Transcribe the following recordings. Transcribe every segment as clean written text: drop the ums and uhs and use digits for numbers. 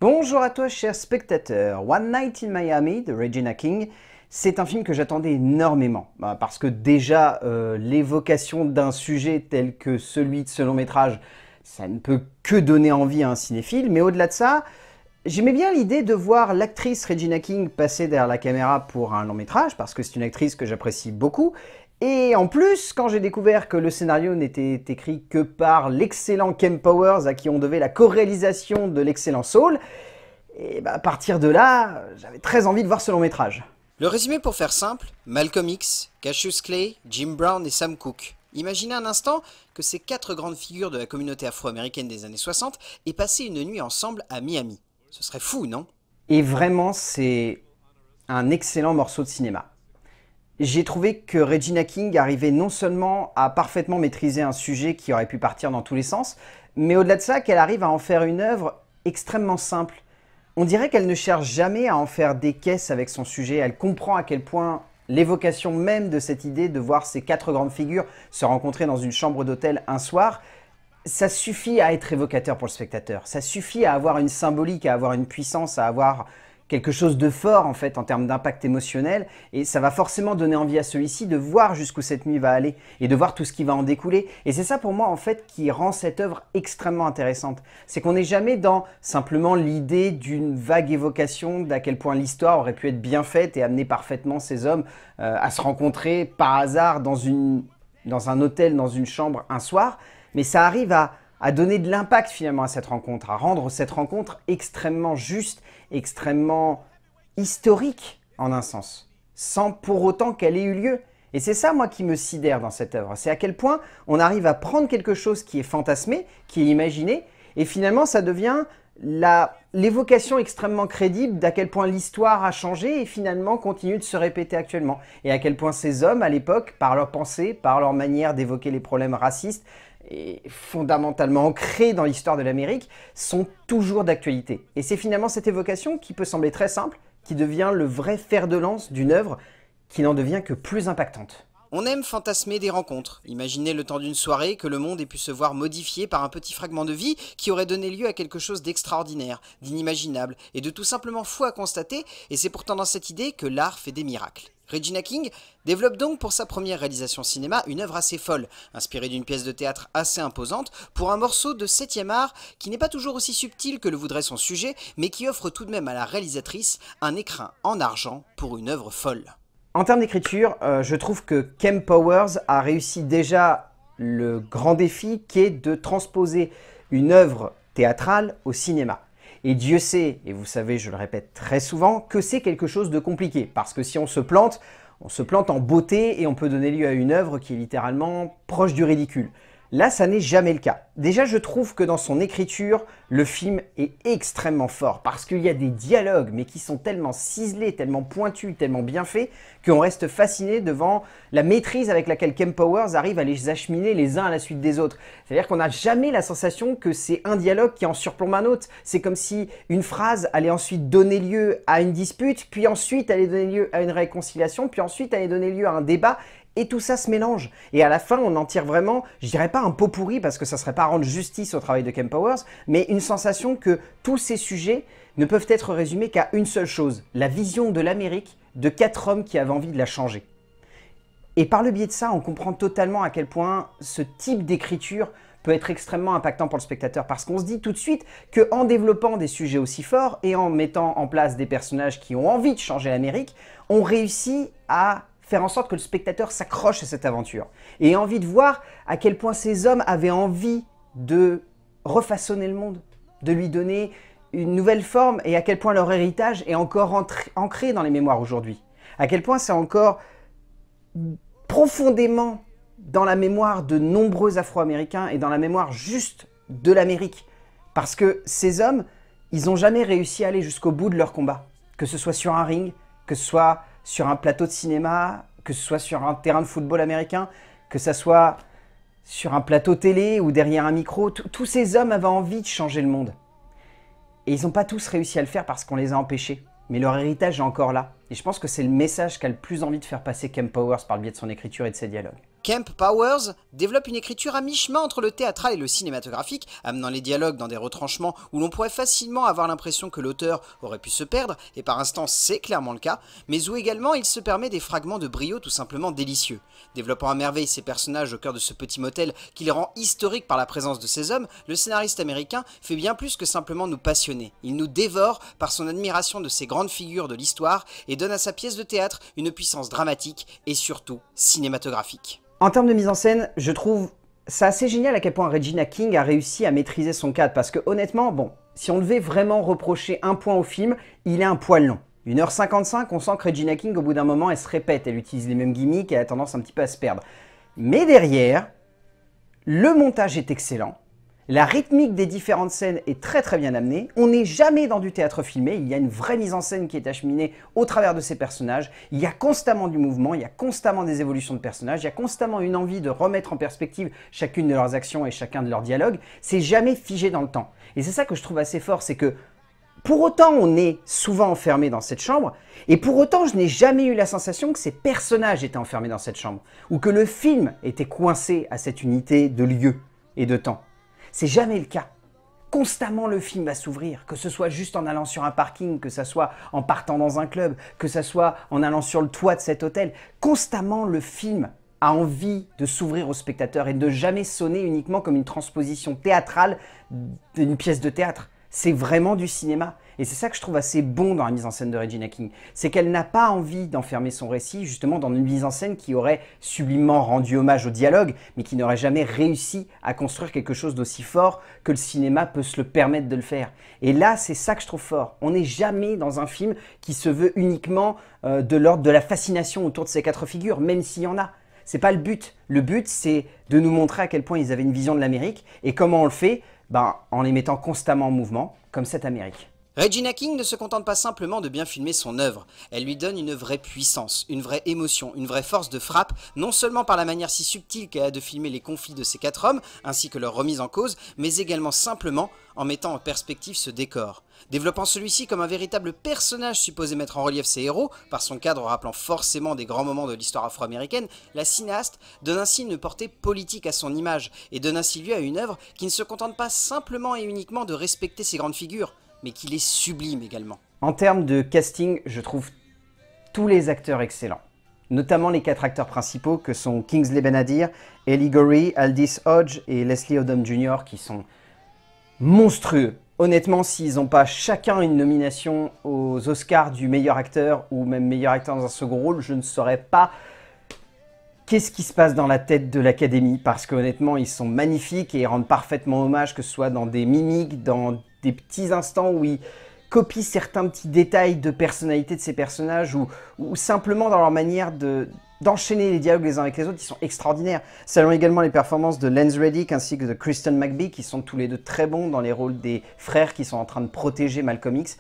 Bonjour à toi chers spectateurs, One Night in Miami de Regina King, c'est un film que j'attendais énormément, parce que déjà l'évocation d'un sujet tel que celui de ce long métrage, ça ne peut que donner envie à un cinéphile, mais au-delà de ça, j'aimais bien l'idée de voir l'actrice Regina King passer derrière la caméra pour un long métrage, parce que c'est une actrice que j'apprécie beaucoup, et en plus, quand j'ai découvert que le scénario n'était écrit que par l'excellent Kemp Powers, à qui on devait la co-réalisation de l'excellent Soul, et à partir de là, j'avais très envie de voir ce long métrage. Le résumé pour faire simple, Malcolm X, Cassius Clay, Jim Brown et Sam Cooke. Imaginez un instant que ces quatre grandes figures de la communauté afro-américaine des années 60 aient passé une nuit ensemble à Miami. Ce serait fou, non? Et vraiment, c'est un excellent morceau de cinéma. J'ai trouvé que Regina King arrivait non seulement à parfaitement maîtriser un sujet qui aurait pu partir dans tous les sens, mais au-delà de ça, qu'elle arrive à en faire une œuvre extrêmement simple. On dirait qu'elle ne cherche jamais à en faire des caisses avec son sujet, elle comprend à quel point l'évocation même de cette idée de voir ces quatre grandes figures se rencontrer dans une chambre d'hôtel un soir, ça suffit à être évocateur pour le spectateur, ça suffit à avoir une symbolique, à avoir une puissance, à avoir quelque chose de fort en fait en termes d'impact émotionnel, et ça va forcément donner envie à celui-ci de voir jusqu'où cette nuit va aller et de voir tout ce qui va en découler. Et c'est ça pour moi en fait qui rend cette œuvre extrêmement intéressante. C'est qu'on n'est jamais dans simplement l'idée d'une vague évocation d'à quel point l'histoire aurait pu être bien faite et amener parfaitement ces hommes à se rencontrer par hasard dans un hôtel, dans une chambre un soir, mais ça arrive à donner de l'impact finalement à cette rencontre, à rendre cette rencontre extrêmement juste, extrêmement historique en un sens, sans pour autant qu'elle ait eu lieu. Et c'est ça moi qui me sidère dans cette œuvre, c'est à quel point on arrive à prendre quelque chose qui est fantasmé, qui est imaginé, et finalement ça devient l'évocation extrêmement crédible d'à quel point l'histoire a changé et finalement continue de se répéter actuellement. Et à quel point ces hommes à l'époque, par leurs pensées, par leur manière d'évoquer les problèmes racistes, et fondamentalement ancrés dans l'histoire de l'Amérique, sont toujours d'actualité. Et c'est finalement cette évocation qui peut sembler très simple, qui devient le vrai fer de lance d'une œuvre qui n'en devient que plus impactante. On aime fantasmer des rencontres, imaginer le temps d'une soirée que le monde ait pu se voir modifié par un petit fragment de vie qui aurait donné lieu à quelque chose d'extraordinaire, d'inimaginable et de tout simplement fou à constater, et c'est pourtant dans cette idée que l'art fait des miracles. Regina King développe donc pour sa première réalisation cinéma une œuvre assez folle, inspirée d'une pièce de théâtre assez imposante, pour un morceau de 7e art qui n'est pas toujours aussi subtil que le voudrait son sujet, mais qui offre tout de même à la réalisatrice un écrin en argent pour une œuvre folle. En termes d'écriture, je trouve que Kemp Powers a réussi déjà le grand défi qui est de transposer une œuvre théâtrale au cinéma. Et Dieu sait, et vous savez, je le répète très souvent, que c'est quelque chose de compliqué. Parce que si on se plante en beauté et on peut donner lieu à une œuvre qui est littéralement proche du ridicule. Là, ça n'est jamais le cas. Déjà, je trouve que dans son écriture, le film est extrêmement fort parce qu'il y a des dialogues, mais qui sont tellement ciselés, tellement pointus, tellement bien faits, qu'on reste fasciné devant la maîtrise avec laquelle Kemp Powers arrive à les acheminer les uns à la suite des autres. C'est-à-dire qu'on n'a jamais la sensation que c'est un dialogue qui en surplombe un autre. C'est comme si une phrase allait ensuite donner lieu à une dispute, puis ensuite allait donner lieu à une réconciliation, puis ensuite allait donner lieu à un débat. Et tout ça se mélange. Et à la fin, on en tire vraiment, je dirais pas un pot pourri parce que ça serait pas rendre justice au travail de Kemp Powers, mais une sensation que tous ces sujets ne peuvent être résumés qu'à une seule chose, la vision de l'Amérique de quatre hommes qui avaient envie de la changer. Et par le biais de ça, on comprend totalement à quel point ce type d'écriture peut être extrêmement impactant pour le spectateur parce qu'on se dit tout de suite qu'en développant des sujets aussi forts et en mettant en place des personnages qui ont envie de changer l'Amérique, on réussit à faire en sorte que le spectateur s'accroche à cette aventure et ait envie de voir à quel point ces hommes avaient envie de refaçonner le monde, de lui donner une nouvelle forme et à quel point leur héritage est encore ancré dans les mémoires aujourd'hui. À quel point c'est encore profondément dans la mémoire de nombreux Afro-Américains et dans la mémoire juste de l'Amérique. Parce que ces hommes, ils n'ont jamais réussi à aller jusqu'au bout de leur combat. Que ce soit sur un ring, que ce soit sur un plateau de cinéma, que ce soit sur un terrain de football américain, que ce soit sur un plateau télé ou derrière un micro, tous ces hommes avaient envie de changer le monde. Et ils n'ont pas tous réussi à le faire parce qu'on les a empêchés. Mais leur héritage est encore là. Et je pense que c'est le message qu'a le plus envie de faire passer Kemp Powers par le biais de son écriture et de ses dialogues. Kemp Powers développe une écriture à mi-chemin entre le théâtral et le cinématographique, amenant les dialogues dans des retranchements où l'on pourrait facilement avoir l'impression que l'auteur aurait pu se perdre, et par instants c'est clairement le cas, mais où également il se permet des fragments de brio tout simplement délicieux. Développant à merveille ses personnages au cœur de ce petit motel qui les rend historiques par la présence de ces hommes, le scénariste américain fait bien plus que simplement nous passionner. Il nous dévore par son admiration de ces grandes figures de l'histoire et donne à sa pièce de théâtre une puissance dramatique et surtout cinématographique. En termes de mise en scène, je trouve ça assez génial à quel point Regina King a réussi à maîtriser son cadre. Parce que honnêtement, bon, si on devait vraiment reprocher un point au film, il est un poil long. 1h55, on sent que Regina King, au bout d'un moment, elle se répète. Elle utilise les mêmes gimmicks et elle a tendance un petit peu à se perdre. Mais derrière, le montage est excellent. La rythmique des différentes scènes est très très bien amenée. On n'est jamais dans du théâtre filmé. Il y a une vraie mise en scène qui est acheminée au travers de ces personnages. Il y a constamment du mouvement, il y a constamment des évolutions de personnages, il y a constamment une envie de remettre en perspective chacune de leurs actions et chacun de leurs dialogues. C'est jamais figé dans le temps. Et c'est ça que je trouve assez fort, c'est que pour autant on est souvent enfermé dans cette chambre, et pour autant je n'ai jamais eu la sensation que ces personnages étaient enfermés dans cette chambre, ou que le film était coincé à cette unité de lieu et de temps. C'est jamais le cas. Constamment le film va s'ouvrir, que ce soit juste en allant sur un parking, que ce soit en partant dans un club, que ce soit en allant sur le toit de cet hôtel. Constamment le film a envie de s'ouvrir au spectateur et de jamais sonner uniquement comme une transposition théâtrale d'une pièce de théâtre. C'est vraiment du cinéma. Et c'est ça que je trouve assez bon dans la mise en scène de Regina King. C'est qu'elle n'a pas envie d'enfermer son récit justement dans une mise en scène qui aurait sublimement rendu hommage au dialogue, mais qui n'aurait jamais réussi à construire quelque chose d'aussi fort que le cinéma peut se le permettre de le faire. Et là, c'est ça que je trouve fort. On n'est jamais dans un film qui se veut uniquement de l'ordre de la fascination autour de ces quatre figures, même s'il y en a. C'est pas le but. Le but, c'est de nous montrer à quel point ils avaient une vision de l'Amérique. Et comment on le fait? En les mettant constamment en mouvement, comme cette Amérique. Regina King ne se contente pas simplement de bien filmer son œuvre, elle lui donne une vraie puissance, une vraie émotion, une vraie force de frappe, non seulement par la manière si subtile qu'elle a de filmer les conflits de ces quatre hommes, ainsi que leur remise en cause, mais également simplement en mettant en perspective ce décor. Développant celui-ci comme un véritable personnage supposé mettre en relief ses héros, par son cadre rappelant forcément des grands moments de l'histoire afro-américaine, la cinéaste donne ainsi une portée politique à son image, et donne ainsi lieu à une œuvre qui ne se contente pas simplement et uniquement de respecter ses grandes figures, mais qui les sublime également. En termes de casting, je trouve tous les acteurs excellents. Notamment les quatre acteurs principaux que sont Kingsley Ben-Adir, Ellie Gorey, Aldis Hodge et Leslie Odom Jr. qui sont monstrueux. Honnêtement, s'ils n'ont pas chacun une nomination aux Oscars du meilleur acteur ou même meilleur acteur dans un second rôle, je ne saurais pas qu'est-ce qui se passe dans la tête de l'Académie, parce qu'honnêtement, ils sont magnifiques et ils rendent parfaitement hommage, que ce soit dans des mimiques, dans des petits instants où ils copient certains petits détails de personnalité de ces personnages, ou simplement dans leur manière d'enchaîner les dialogues les uns avec les autres, ils sont extraordinaires. Saluons également les performances de Lance Reddick ainsi que de Kristen McBee, qui sont tous les deux très bons dans les rôles des frères qui sont en train de protéger Malcolm X.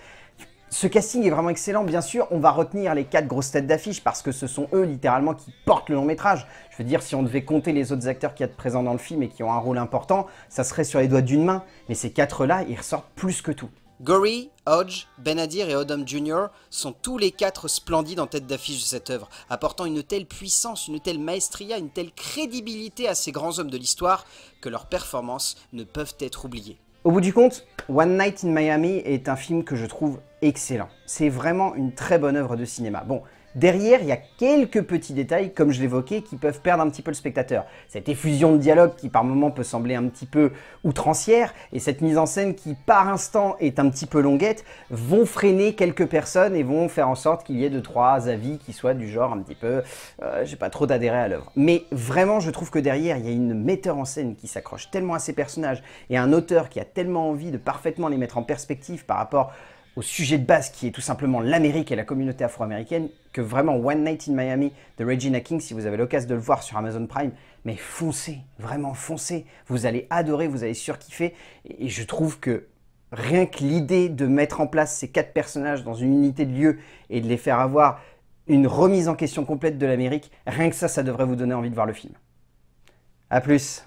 Ce casting est vraiment excellent. Bien sûr, on va retenir les 4 grosses têtes d'affiche parce que ce sont eux, littéralement, qui portent le long métrage. Je veux dire, si on devait compter les autres acteurs qui sont présents dans le film et qui ont un rôle important, ça serait sur les doigts d'une main. Mais ces 4-là, ils ressortent plus que tout. Gorey, Hodge, Ben-Adir et Odom Jr. sont tous les 4 splendides en tête d'affiche de cette œuvre, apportant une telle puissance, une telle maestria, une telle crédibilité à ces grands hommes de l'histoire que leurs performances ne peuvent être oubliées. Au bout du compte, One Night in Miami est un film que je trouve excellent. C'est vraiment une très bonne œuvre de cinéma. Bon, derrière, il y a quelques petits détails, comme je l'évoquais, qui peuvent perdre un petit peu le spectateur. Cette effusion de dialogue qui par moments peut sembler un petit peu outrancière, et cette mise en scène qui par instant est un petit peu longuette, vont freiner quelques personnes et vont faire en sorte qu'il y ait 2-3 avis qui soient du genre un petit peu j'ai pas trop d'adhérer à l'œuvre. Mais vraiment, je trouve que derrière, il y a une metteur en scène qui s'accroche tellement à ses personnages et un auteur qui a tellement envie de parfaitement les mettre en perspective par rapport au sujet de base qui est tout simplement l'Amérique et la communauté afro-américaine, que vraiment One Night in Miami de Regina King, si vous avez l'occasion de le voir sur Amazon Prime, mais foncez, vraiment foncez, vous allez adorer, vous allez surkiffer, et je trouve que rien que l'idée de mettre en place ces 4 personnages dans une unité de lieu et de les faire avoir une remise en question complète de l'Amérique, rien que ça devrait vous donner envie de voir le film. A plus.